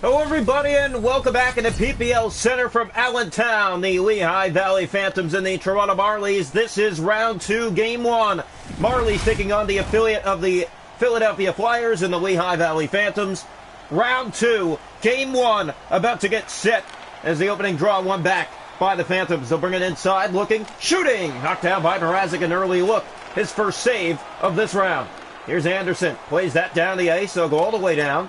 Hello everybody and welcome back in the PPL Center from Allentown. The Lehigh Valley Phantoms and the Toronto Marlies. This is round 2, game 1. Marlies taking on the affiliate of the Philadelphia Flyers and the Lehigh Valley Phantoms. Round 2, game 1, about to get set as the opening draw won back by the Phantoms. They'll bring it inside, looking, shooting! Knocked down by Mrazek, an early look. His first save of this round. Here's Anderson, plays that down the ice, they'll go all the way down.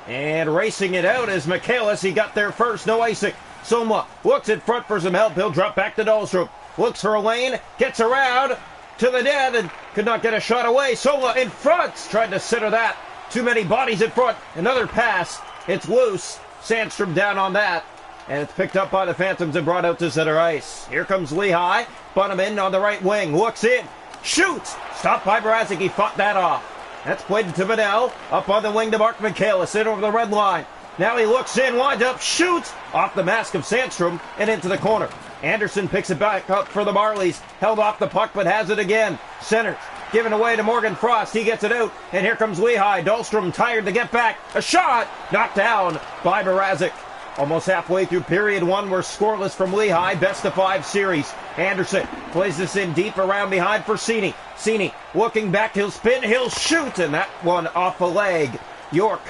And racing it out is Michaelis. He got there first. No icing. Soma looks in front for some help. He'll drop back to Dahlstrom. Looks for a lane. Gets around to the net and could not get a shot away. Soma in front. Tried to center that. Too many bodies in front. Another pass. It's loose. Sandstrom down on that. And it's picked up by the Phantoms and brought out to center ice. Here comes Lehigh. Bunneman on the right wing. Looks in. Shoots. Stopped by Mrazek. He fought that off. That's played to Vanel. Up on the wing to Mark Michaelis. In over the red line. Now he looks in, winds up, shoots off the mask of Sandstrom and into the corner. Anderson picks it back up for the Marlies. Held off the puck but has it again. Centers. Given away to Morgan Frost. He gets it out. And here comes Lehigh. Dahlstrom tired to get back. A shot. Knocked down by Mrazek. Almost halfway through period 1, we're scoreless from Lehigh. Best of 5 series. Anderson plays this in deep around behind for Cini. Cini looking back, he'll spin, he'll shoot, and that one off a leg. York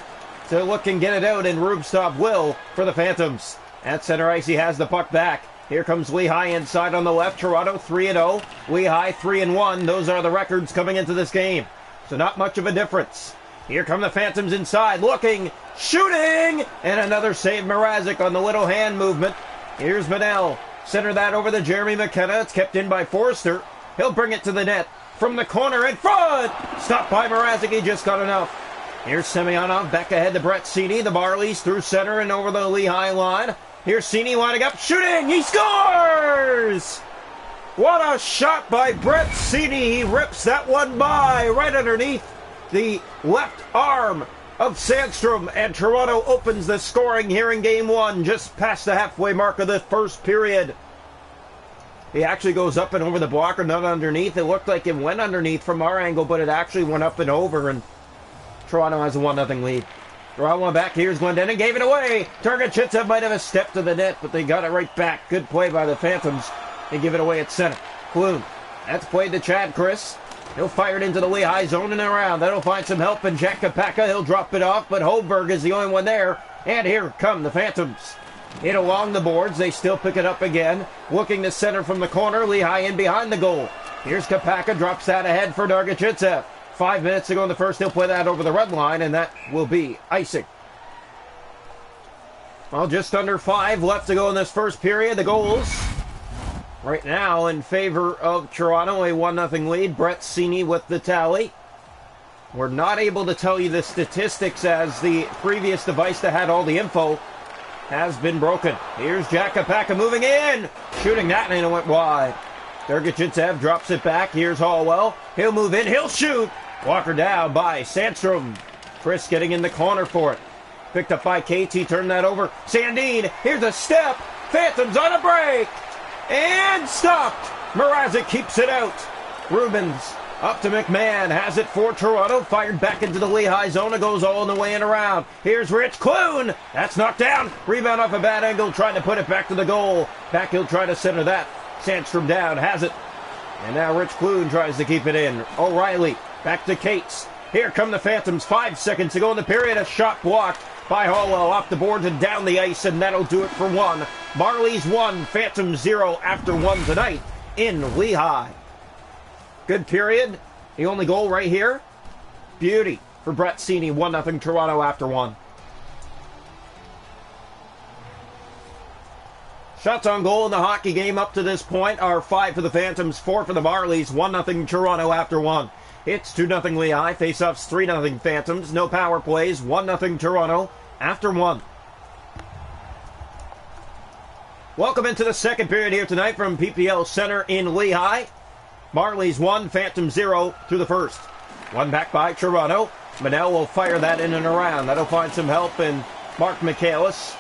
to look and get it out, and Rubstov will for the Phantoms. At center ice, he has the puck back. Here comes Lehigh inside on the left. Toronto 3-0. Lehigh 3-1. Those are the records coming into this game. So not much of a difference. Here come the Phantoms inside, looking, shooting, and another save. Mrazek on the little hand movement. Here's Manel. Center that over to Jeremy McKenna. It's kept in by Forrester. He'll bring it to the net. From the corner in front. Stopped by Mrazek. He just got enough. Here's Semyonov back ahead to Brett Cini. The Marlies through center and over the Lehigh line. Here's Cini lining up, shooting. He scores! What a shot by Brett Cini. He rips that one by right underneath the left arm of Sandstrom, and Toronto opens the scoring here in game 1, just past the halfway mark of the first period. He actually goes up and over the blocker, not underneath. It looked like it went underneath from our angle, but it actually went up and over, and Toronto has a 1-0 lead. Toronto went back. Here's Glendening, gave it away. Turgachitsa might have a step to the net, but they got it right back. Good play by the Phantoms. They give it away at center. Clune. That's played to Chad Chris. He'll fire it into the Lehigh zone and around. That'll find some help in Jack Kapaka. He'll drop it off, but Holberg is the only one there. And here come the Phantoms. In along the boards. They still pick it up again. Looking to center from the corner. Lehigh in behind the goal. Here's Kapaka. Drops that ahead for Dargachitsa. 5 minutes to go in the first. He'll play that over the red line, and that will be icing. Well, just under 5 left to go in this first period. The goals right now in favor of Toronto, a 1-0 lead. Brett Cini with the tally. We're not able to tell you the statistics as the previous device that had all the info has been broken. Here's Jack Kapaka moving in. Shooting that, and it went wide. Dergachitsev drops it back. Here's Hallwell. He'll move in. He'll shoot. Walker down by Sandstrom. Chris getting in the corner for it. Picked up by KT. Turned that over. Sandin. Here's a step. Phantoms on a break. And stopped. Mrazek keeps it out. Rubens up to McMahon. Has it for Toronto. Fired back into the Lehigh zone. It goes all the way and around. Here's Rich Clune. That's knocked down. Rebound off a bad angle. Trying to put it back to the goal. Back he'll try to center that. Sandstrom down. Has it. And now Rich Clune tries to keep it in. O'Reilly back to Cates. Here come the Phantoms. 5 seconds to go in the period. A shot blocked by Hallwell off the boards and down the ice, and that'll do it for 1. Marlies 1, Phantoms 0 after 1 tonight in Lehigh. Good period. The only goal right here. Beauty for Brett Cini. 1-0 Toronto after 1. Shots on goal in the hockey game up to this point are 5 for the Phantoms, 4 for the Marlies. 1-0 Toronto after 1. It's 2-0 Lehigh. Face-offs 3-0 Phantoms. No power plays. 1-0 Toronto after 1. Welcome into the second period here tonight from PPL Center in Lehigh. Marlies 1, Phantoms 0 through the first. One back by Toronto. Manel will fire that in and around. That'll find some help in Mark Michaelis.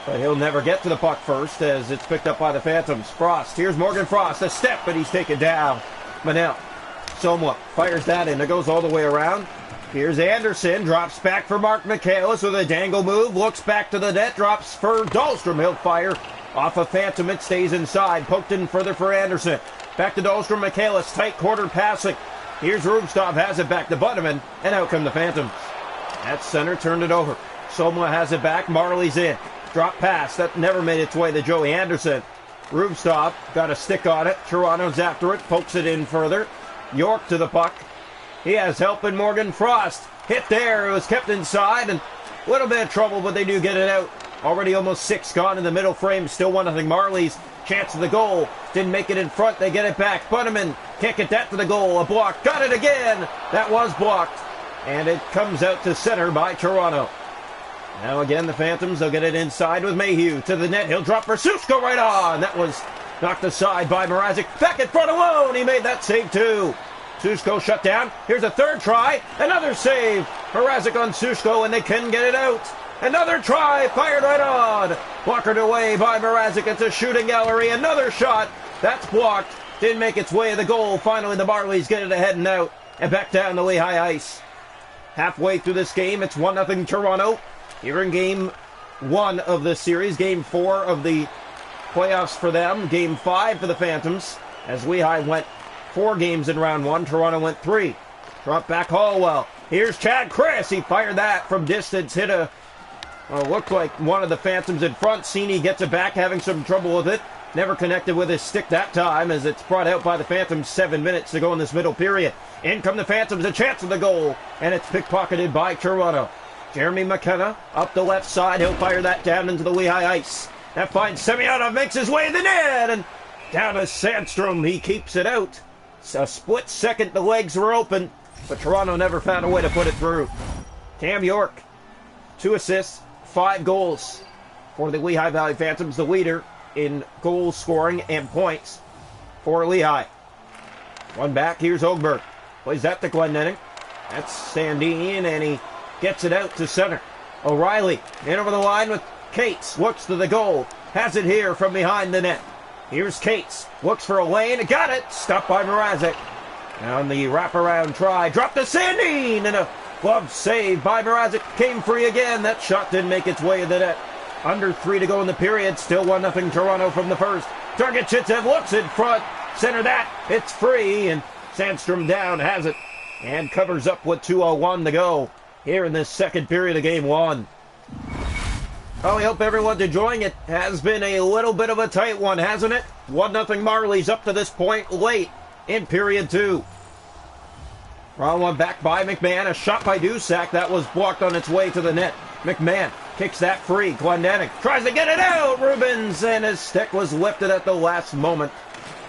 But he'll never get to the puck first as it's picked up by the Phantoms. Frost. Here's Morgan Frost. A step, but he's taken down. Manel. Somewhat fires that in. It goes all the way around. Here's Anderson, drops back for Mark Michaelis with a dangle move, looks back to the net, drops for Dahlstrom. He'll fire off a Phantom. It stays inside, poked in further for Anderson. Back to Dahlstrom, Michaelis, tight quarter passing. Here's Rubstov, has it back to Butterman, and out come the Phantoms. At center, turned it over. Soma has it back, Marlies in. Drop pass, that never made its way to Joey Anderson. Rubstov got a stick on it. Toronto's after it, pokes it in further. York to the puck. He has help in Morgan Frost. Hit there, it was kept inside, and a little bit of trouble, but they do get it out. Already almost 6 gone in the middle frame, still 1-0 Marlies. Chance of the goal, didn't make it in front, they get it back. Butterman can't get that to the goal, a block, got it again. That was blocked, and it comes out to center by Toronto. Now again, the Phantoms, they'll get it inside with Mayhew. To the net, he'll drop for Susko right on. That was knocked aside by Mrazek. Back in front alone, he made that save too. Susko shut down. Here's a third try. Another save. Mrazek on Susko, and they can get it out. Another try. Fired right on. Blockered away by Mrazek. It's a shooting gallery. Another shot. That's blocked. Didn't make its way to the goal. Finally, the Marlies get it ahead and out. And back down the Lehigh ice. Halfway through this game, it's 1-0 Toronto. Here in Game 1 of the series. Game 4 of the playoffs for them. Game 5 for the Phantoms. As Lehigh went 4 games in round 1. Toronto went 3. Drop back Hallwell. Here's Chad Chris. He fired that from distance. Hit a, looked like one of the Phantoms in front. Cini gets it back, having some trouble with it. Never connected with his stick that time, as it's brought out by the Phantoms. 7 minutes to go in this middle period. In come the Phantoms, a chance of the goal, and it's pickpocketed by Toronto. Jeremy McKenna up the left side. He'll fire that down into the Lehigh ice. That finds Semyonov, makes his way to the net, and down to Sandstrom. He keeps it out. A split second, the legs were open, but Toronto never found a way to put it through. Cam York, 2 assists, 5 goals for the Lehigh Valley Phantoms, the leader in goal scoring and points for Lehigh. One back, here's Ogberg. Plays that to Glendenning. That's Sandin, and he gets it out to center. O'Reilly in over the line with Cates. Looks to the goal. Has it here from behind the net. Here's Cates. Looks for a lane. Got it. Stopped by Mrazek. On the wraparound try. Dropped to Sandin. And a glove save by Mrazek. Came free again. That shot didn't make its way to the net. Under 3 to go in the period. Still 1-0 Toronto from the first. Targetchitsev looks in front. Center that. It's free. And Sandstrom down has it. And covers up with 2:01 to go here in this second period of Game 1. Well, we hope everyone's enjoying it. Has been a little bit of a tight one, hasn't it? 1-0 Marlies up to this point late in period 2. Wrong one back by McMahon. A shot by Dusak. That was blocked on its way to the net. McMahon kicks that free. Glendenning tries to get it out. Rubens, and his stick was lifted at the last moment.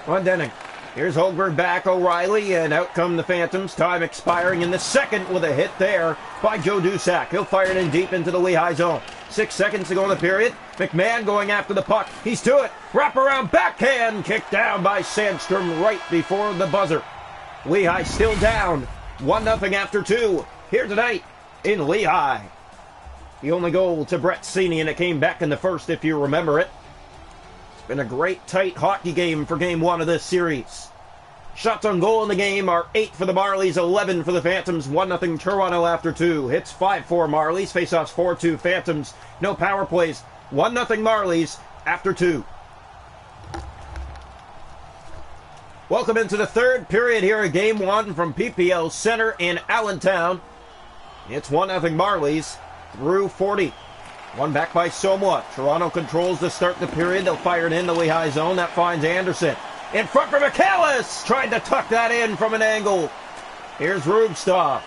Glendenning. Here's Holberg back, O'Reilly, and out come the Phantoms. Time expiring in the second with a hit there by Joe Dusak. He'll fire it in deep into the Lehigh zone. 6 seconds to go in the period. McMahon going after the puck. He's to it. Wrap around backhand. Kicked down by Sandstrom right before the buzzer. Lehigh still down. 1-0 after 2. Here tonight in Lehigh. The only goal to Brett Cini, and it came back in the first, if you remember it. It's been a great, tight hockey game for Game 1 of this series. Shots on goal in the game are 8 for the Marlies, 11 for the Phantoms, 1-0 Toronto after 2. Hits 5-4 Marlies, faceoffs 4-2 Phantoms. No power plays, 1-0 Marlies after 2. Welcome into the third period here at Game 1 from PPL Center in Allentown. It's 1-0 Marlies through 40. One back by Somwa. Toronto controls to start the period. They'll fire it in the Lehigh zone. That finds Anderson. In front for Michaelis. Tried to tuck that in from an angle. Here's Rubstov.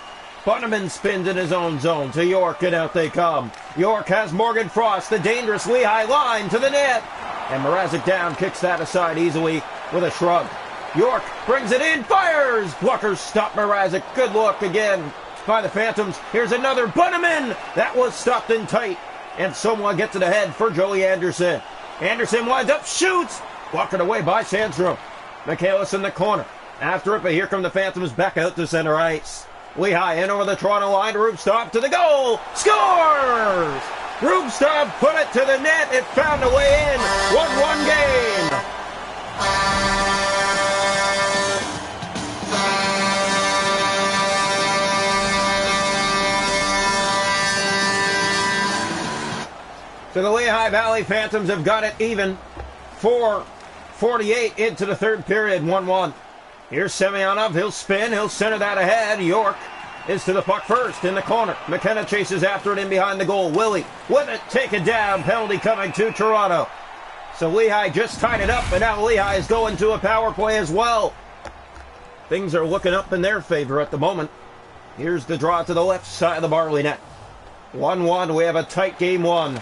Bunneman spins in his own zone to York, and out they come. York has Morgan Frost, the dangerous Lehigh line to the net. And Mrazek down, kicks that aside easily with a shrug. York brings it in, fires. Blockers stop Mrazek. Good look again by the Phantoms. Here's another Bunneman. That was stopped in tight. And someone gets it ahead for Joey Anderson. Anderson winds up, shoots. Blocked away by Sandstrom. Michaelis in the corner. After it, but here come the Phantoms back out to center ice. Lehigh in over the Toronto line. Rubstov to the goal. Scores! Rubstov put it to the net. It found a way in. 1-1 game. So the Lehigh Valley Phantoms have got it even. 4:48 into the third period, 1-1. Here's Semyonov. He'll spin. He'll center that ahead. York is to the puck first in the corner. McKenna chases after it in behind the goal. Willie with it. Take it down. Penalty coming to Toronto. So Lehigh just tied it up, and now Lehigh is going to a power play as well. Things are looking up in their favor at the moment. Here's the draw to the left side of the Marley net. 1-1. We have a tight game one.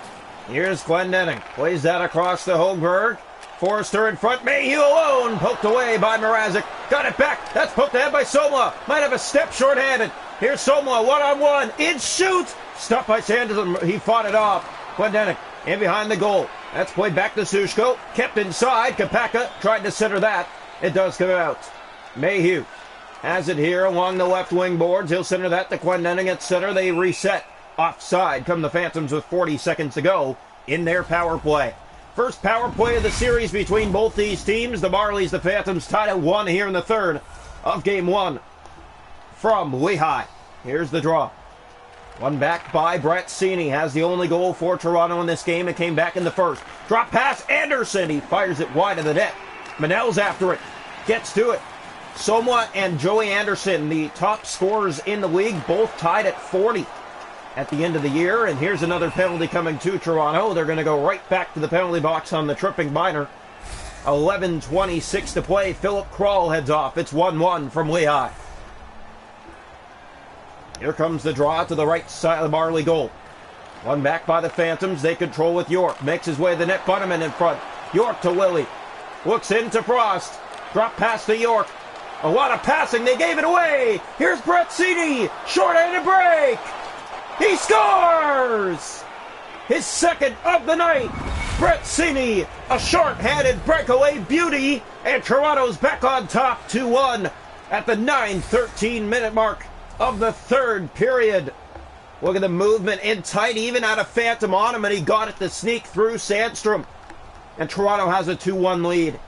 Here's Glendenning. Plays that across the Holmberg. Forrester in front. Mayhew alone. Poked away by Mrazek. Got it back. That's poked ahead by Somla. Might have a step shorthanded. Here's Somla. One-on-one. In shoots. Stopped by Sanderson. He fought it off. Glendenning in behind the goal. That's played back to Sushko. Kept inside. Kapaka tried to center that. It does come out. Mayhew has it here along the left wing boards. He'll center that to Glendenning at center. They reset. Offside come the Phantoms with 40 seconds to go in their power play. First power play of the series between both these teams. The Marlies, the Phantoms tied at 1 here in the third of game one from Lehigh. Here's the draw. One back by Brett Sini. Has the only goal for Toronto in this game. It came back in the first. Drop pass, Anderson. He fires it wide of the net. Manel's after it. Gets to it. Somla and Joey Anderson, the top scorers in the league, both tied at 40 at the end of the year. And here's another penalty coming to Toronto. They're going to go right back to the penalty box on the tripping minor. 11:26 to play. Philip Kroll heads off. It's 1-1 from Lehigh. Here comes the draw to the right side of the Marley goal. One back by the Phantoms. They control with York. Makes his way to the net. Bunneman in front. York to Willie. Looks into Frost. Drop pass to York. A lot of passing. They gave it away. Here's Brett Sini. Short-handed break. He scores! His second of the night. Brett Sini, a short-handed breakaway beauty, and Toronto's back on top 2-1 at the 9:13 minute mark of the third period. Look at the movement in tight, even out of Phantom on him, and he got it to sneak through Sandstrom. And Toronto has a 2-1 lead.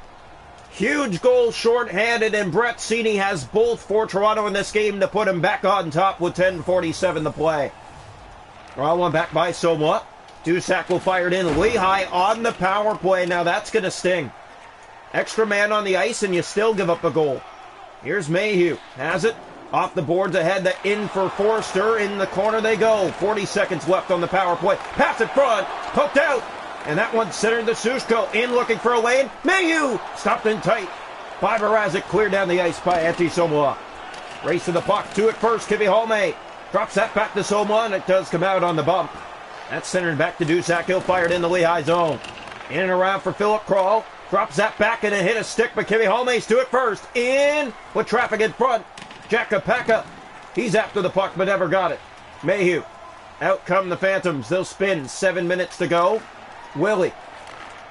Huge goal short-handed, and Brett Sini has both for Toronto in this game to put him back on top with 10:47 to play. Draw one back by Somla. Dusak will fire it in. Lehigh on the power play. Now that's going to sting. Extra man on the ice, and you still give up a goal. Here's Mayhew. Has it. Off the boards ahead. The in for Forster. In the corner they go. 40 seconds left on the power play. Pass in front. Poked out. And that one centered to Sushko. In looking for a lane. Mayhew. Stopped in tight by Mrazek. Cleared down the ice by Antti Somla. Race to the puck. To it first. Kivihalme. Drops that back to Somla, and it does come out on the bump. That's centered back to Dusak. He'll fire it in the Lehigh zone. In and around for Philip Kroll. Drops that back and it hit a stick, but Kivihalme's to it first. In with traffic in front. Jack Kapaka. He's after the puck, but never got it. Mayhew. Out come the Phantoms. They'll spin. 7 minutes to go. Willie.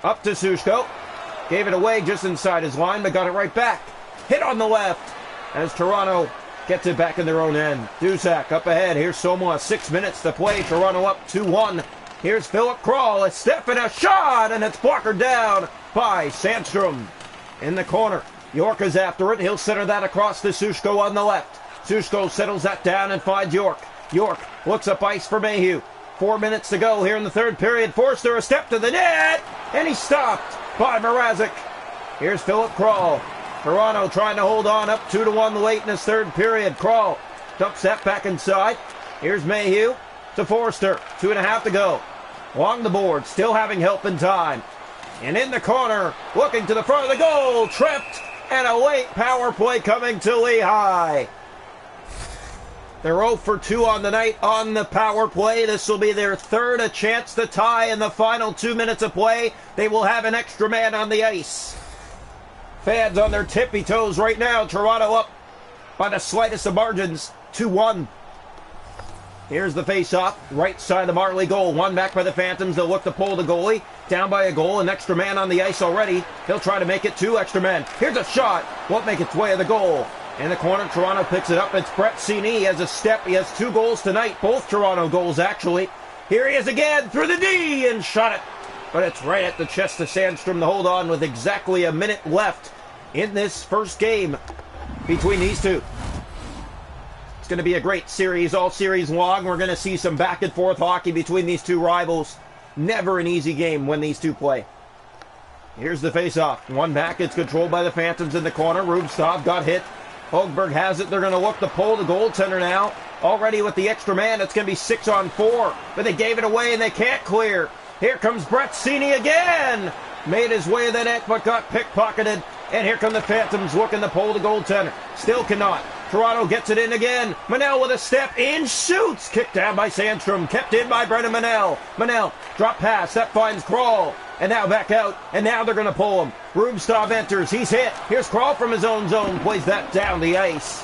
Up to Sushko. Gave it away just inside his line, but got it right back. Hit on the left as Toronto gets it back in their own end. Dusak up ahead. Here's Somla. 6 minutes to play. Toronto up 2-1. Here's Philip Kroll. A step and a shot, and it's blockered down by Sandstrom. In the corner. York is after it. He'll center that across to Sushko on the left. Sushko settles that down and finds York. York looks up ice for Mayhew. 4 minutes to go here in the third period. Forster a step to the net, and he's stopped by Mrazek. Here's Philip Kroll. Toronto trying to hold on up 2-1 late in this third period. Kroll dumps that back inside. Here's Mayhew to Forster. 2.5 to go. Along the board, still having help in time. And in the corner, looking to the front of the goal, tripped, and a late power play coming to Lehigh. They're 0 for 2 on the night on the power play. This will be their third, a chance to tie in the final 2 minutes of play. They will have an extra man on the ice. Fans on their tippy toes right now. Toronto up by the slightest of margins, 2-1. Here's the face-off, right side of the Marley goal. One back by the Phantoms. They'll look to pull the goalie. Down by a goal, an extra man on the ice already. They'll try to make it 2 extra men. Here's a shot. Won't make its way to the goal. In the corner, Toronto picks it up. It's Brett Sini. He has a step. He has 2 goals tonight. Both Toronto goals, actually. Here he is again through the D and shot it. But it's right at the chest of Sandstrom to hold on with exactly a minute left in this first game between these two. It's going to be a great series, all series long. We're going to see some back-and-forth hockey between these two rivals Never an easy game when these two play. Here's the face-off. One back. It's controlled by the Phantoms in the corner. Rubstov got hit. Hogberg has it. They're going to look to pull the goaltender now. Already with the extra man, it's going to be 6-on-4. But they gave it away and they can't clear. Here comes Bretzini again. Made his way to the net but got pickpocketed. And here come the Phantoms looking to pull the goaltender. Still cannot. Toronto gets it in again. Manel with a step in, shoots. Kicked down by Sandstrom. Kept in by Brennan Manel. Manel, drop pass. That finds Kroll. And now back out. And now they're going to pull him. Rubstov enters. He's hit. Here's Kroll from his own zone. Plays that down the ice.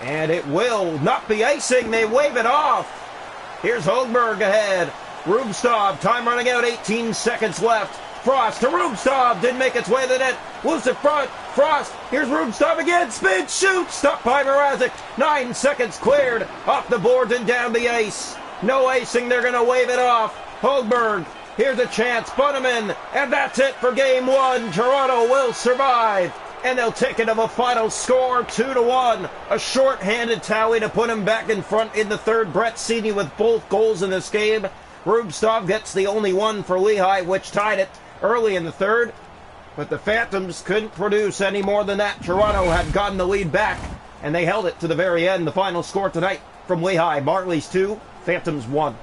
And it will not be icing. They wave it off. Here's Hogberg ahead. Rubstov. Time running out. 18 seconds left. Frost to Rubstov. Didn't make its way to the net. Loose in front. Frost. Here's Rubstov again. Spin. Shoot. Stopped by Mrazek. 9 seconds cleared. Off the boards and down the ice. No icing. They're going to wave it off. Hogberg. Here's a chance. Bunneman. And that's it for game one. Toronto will survive. And they'll take it to a final score, 2-1. A short-handed tally to put him back in front in the third. Bretzini with both goals in this game. Rubstov gets the only one for Lehigh, which tied it early in the third. But the Phantoms couldn't produce any more than that. Toronto had gotten the lead back, and they held it to the very end. The final score tonight from Lehigh, Marlies 2, Phantoms 1.